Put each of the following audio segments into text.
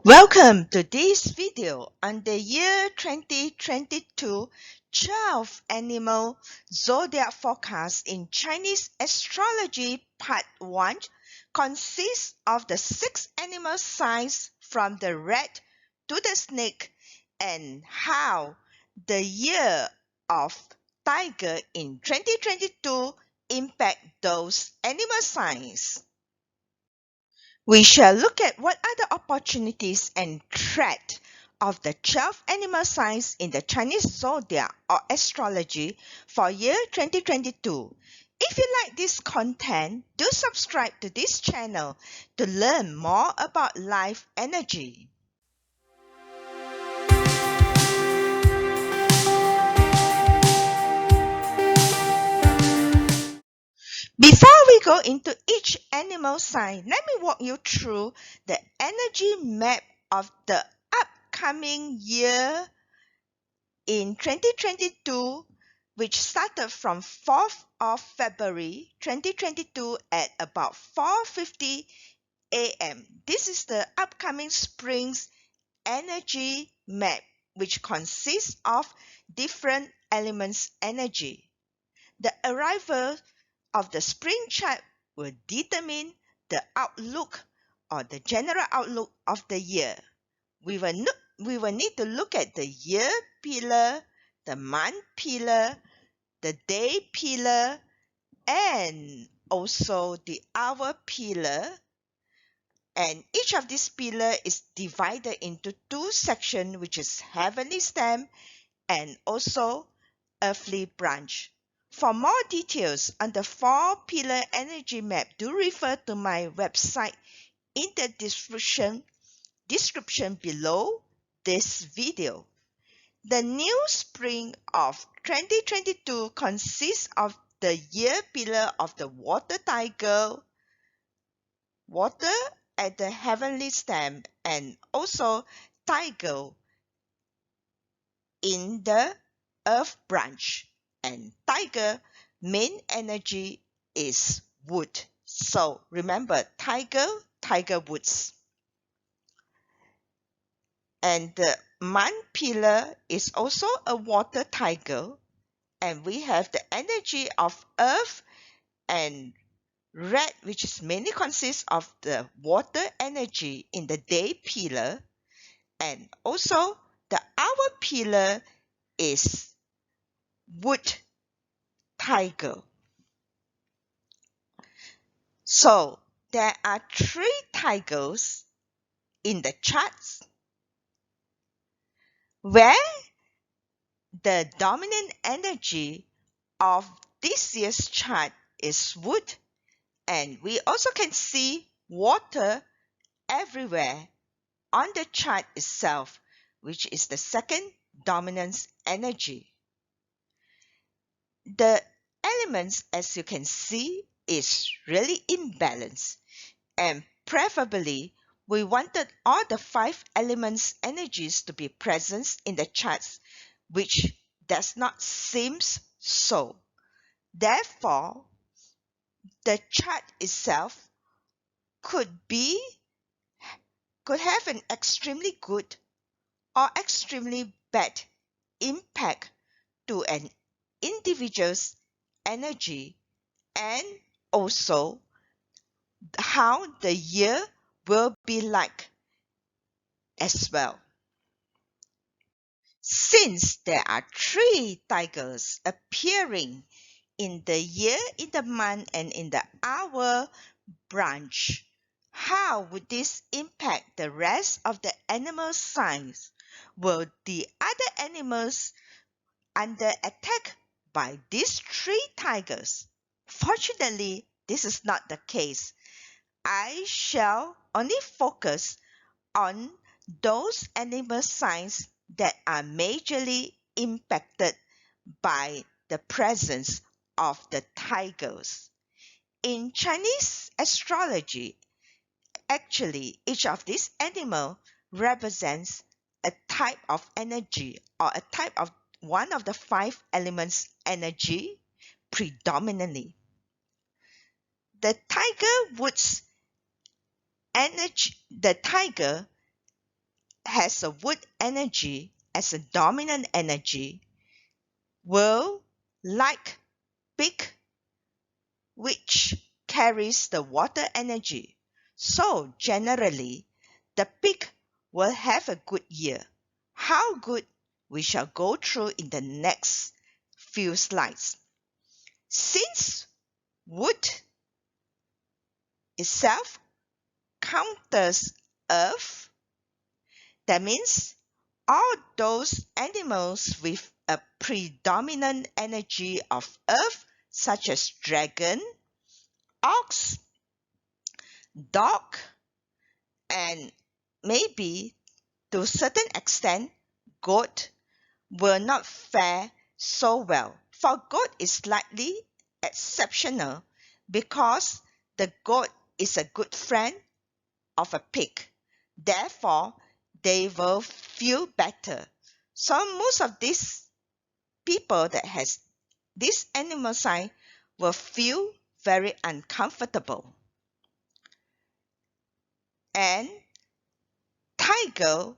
Welcome to this video on the year 2022 12 Animal Zodiac Forecast in Chinese Astrology Part 1 consists of the 6 animal signs from the rat to the snake and how the year of tiger in 2022 impact those animal signs. We shall look at what are the opportunities and threats of the 12 animal signs in the Chinese zodiac or astrology for year 2022. If you like this content, do subscribe to this channel to learn more about life energy. Before we go into each animal sign, let me walk you through the energy map of the upcoming year in 2022, which started from 4th of February 2022 at about 4:50 a.m. This is the upcoming spring's energy map, which consists of different elements' energy. The arrival of the spring chart will determine the outlook or the general outlook of the year. We will need to look at the year pillar, the month pillar, the day pillar, and also the hour pillar. And each of these pillar is divided into two sections, which is heavenly stem and also earthly branch. For more details on the 4-pillar energy map, do refer to my website in the description below this video. The new spring of 2022 consists of the year pillar of the water tiger, water at the heavenly stem, and also tiger in the earth branch. And tiger main energy is wood. So remember, tiger woods. And the month pillar is also a water tiger. And we have the energy of earth and red, which is mainly consists of the water energy in the day pillar. And also the hour pillar is wood tiger. So there are 3 tigers in the charts where the dominant energy of this year's chart is wood, and we also can see water everywhere on the chart itself, which is the second dominance energy. The elements, as you can see, is really imbalanced, and preferably we wanted all the 5 elements energies to be present in the charts, which does not seem so. Therefore, the chart itself could have an extremely good or extremely bad impact to an individual's energy, and also how the year will be like as well. Since there are 3 tigers appearing in the year, in the month, and in the hour branch, how would this impact the rest of the animal signs? Will the other animals under attack by these 3 tigers? Fortunately, this is not the case. I shall only focus on those animal signs that are majorly impacted by the presence of the tigers. In Chinese astrology, actually, each of these animals represents a type of energy or a type of one of the 5 elements energy predominantly. The tiger has a wood energy as a dominant energy will like pig, which carries the water energy. So generally, the pig will have a good year. How good, we shall go through in the next few slides. Since wood itself counters earth, that means all those animals with a predominant energy of earth, such as dragon, ox, dog, and maybe to a certain extent goat, will not fare so well. For goat is slightly exceptional because the goat is a good friend of a pig. Therefore, they will feel better. So most of these people that has this animal sign will feel very uncomfortable. And tiger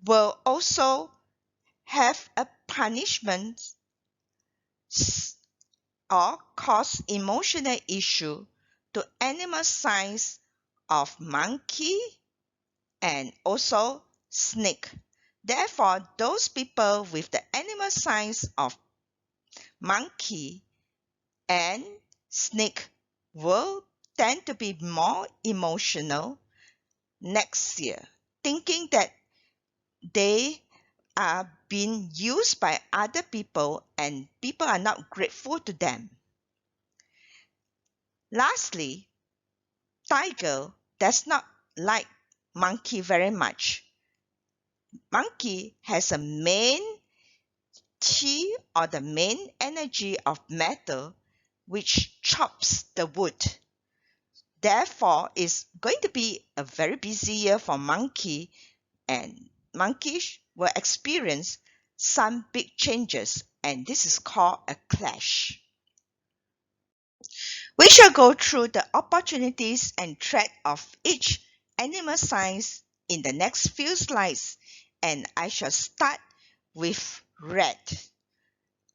will also have a punishment or cause emotional issue to animal signs of monkey and also snake. Therefore, those people with the animal signs of monkey and snake will tend to be more emotional next year, thinking that they are being used by other people and people are not grateful to them. Lastly, tiger does not like monkey very much. Monkey has a main chi or the main energy of metal which chops the wood. Therefore, it's going to be a very busy year for monkey, and monkeys will experience some big changes, and this is called a clash. We shall go through the opportunities and threat of each animal signs in the next few slides, and I shall start with rat.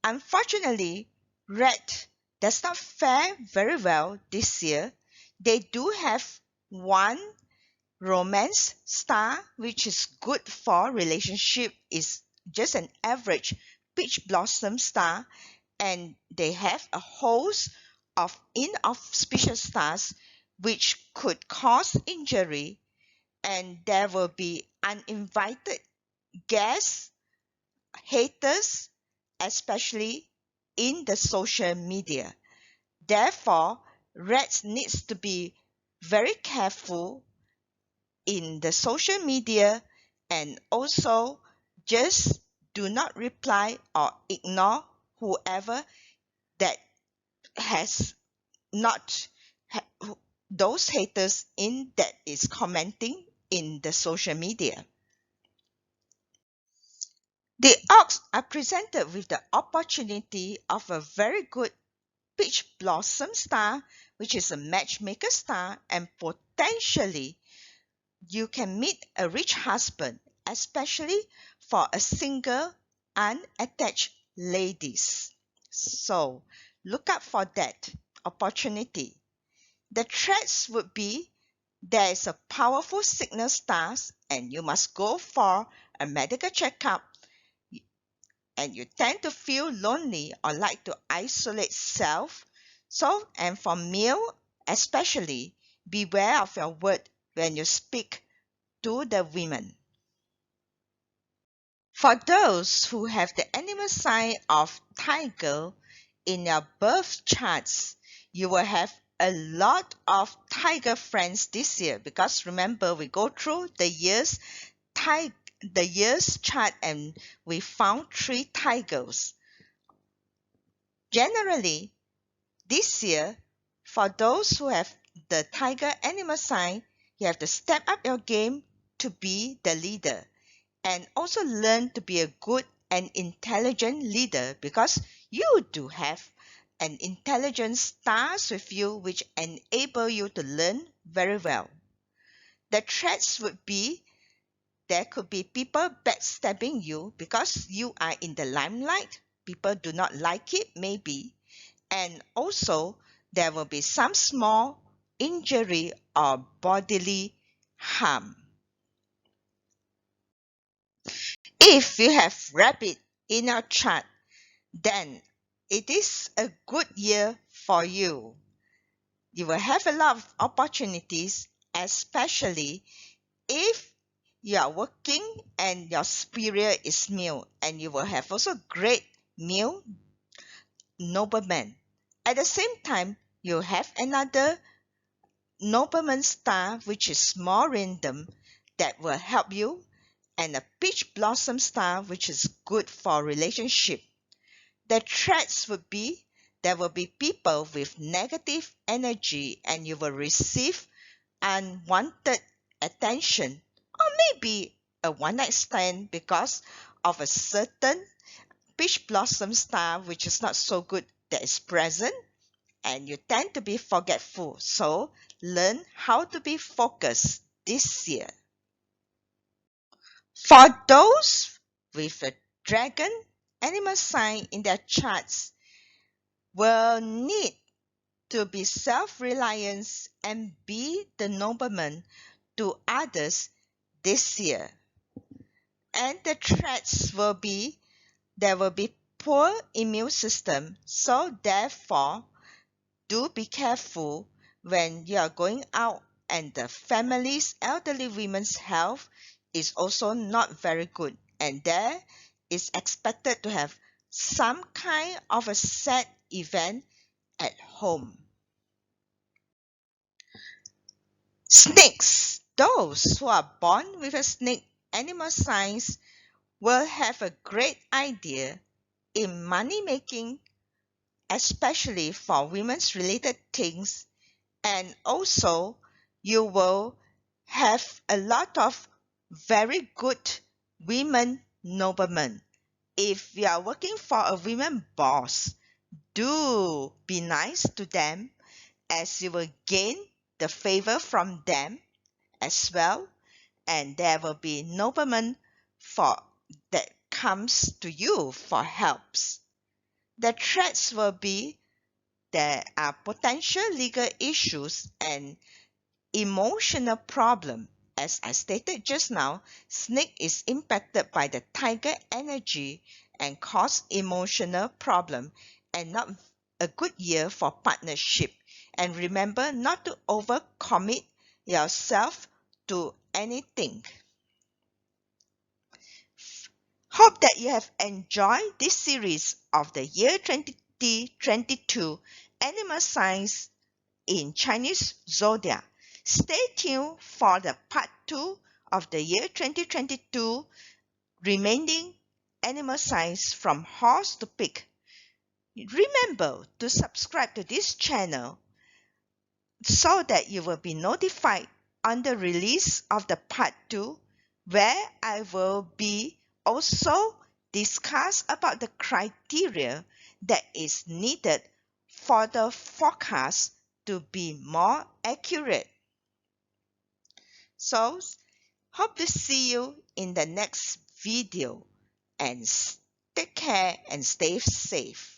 Unfortunately, rat does not fare very well this year. They do have one romance star, which is good for relationship, is just an average peach blossom star, and they have a host of inauspicious stars which could cause injury, and there will be uninvited guests, haters, especially in the social media. Therefore, rats needs to be very careful in the social media, and also just do not reply or ignore whoever that has not those haters in that is commenting in the social media. The ox are presented with the opportunity of a very good peach blossom star, which is a matchmaker star, and potentially you can meet a rich husband, especially for a single, unattached ladies. So look out for that opportunity. The threats would be there is a powerful signal stars and you must go for a medical checkup, and you tend to feel lonely or like to isolate self. So, and for male especially, beware of your word when you speak to the women. For those who have the animal sign of tiger in your birth charts, you will have a lot of tiger friends this year, because remember we go through the years chart and we found 3 tigers. Generally, this year, for those who have the tiger animal sign, you have to step up your game to be the leader, and also learn to be a good and intelligent leader, because you do have an intelligent stars with you which enable you to learn very well. The threats would be there could be people backstabbing you because you are in the limelight. People do not like it, maybe. And also, there will be some small injury or bodily harm. If you have rabbit in your chart, then it is a good year for you. You will have a lot of opportunities, especially if you are working and your superior is male, and you will have also great male nobleman. At the same time, you have another nobleman star which is more random that will help you, and a peach blossom star which is good for relationship. The threats would be there will be people with negative energy and you will receive unwanted attention, or maybe a one night stand because of a certain peach blossom star which is not so good that is present, and you tend to be forgetful. So learn how to be focused this year. For those with a dragon animal sign in their charts, will need to be self-reliant and be the nobleman to others this year. And the threats will be there will be poor immune system, so therefore do be careful when you are going out, and the family's elderly women's health is also not very good, and there is expected to have some kind of a sad event at home. Snakes. Those who are born with a snake animal signs will have a great idea in money making, especially for women's related things, and also you will have a lot of very good women noblemen. If you are working for a women boss, do be nice to them, as you will gain the favor from them as well, and there will be noblemen for that comes to you for helps. The threats will be there are potential legal issues and emotional problem. As I stated just now, snake is impacted by the tiger energy and cause emotional problem, and not a good year for partnership. And remember not to overcommit yourself to anything. Hope that you have enjoyed this series of the year 2022 animal signs in Chinese zodiac. Stay tuned for the part 2 of the year 2022 remaining animal signs from horse to pig. Remember to subscribe to this channel so that you will be notified on the release of the part 2, where I will be also discuss about the criteria that is needed for the forecast to be more accurate. So, hope to see you in the next video, and take care and stay safe.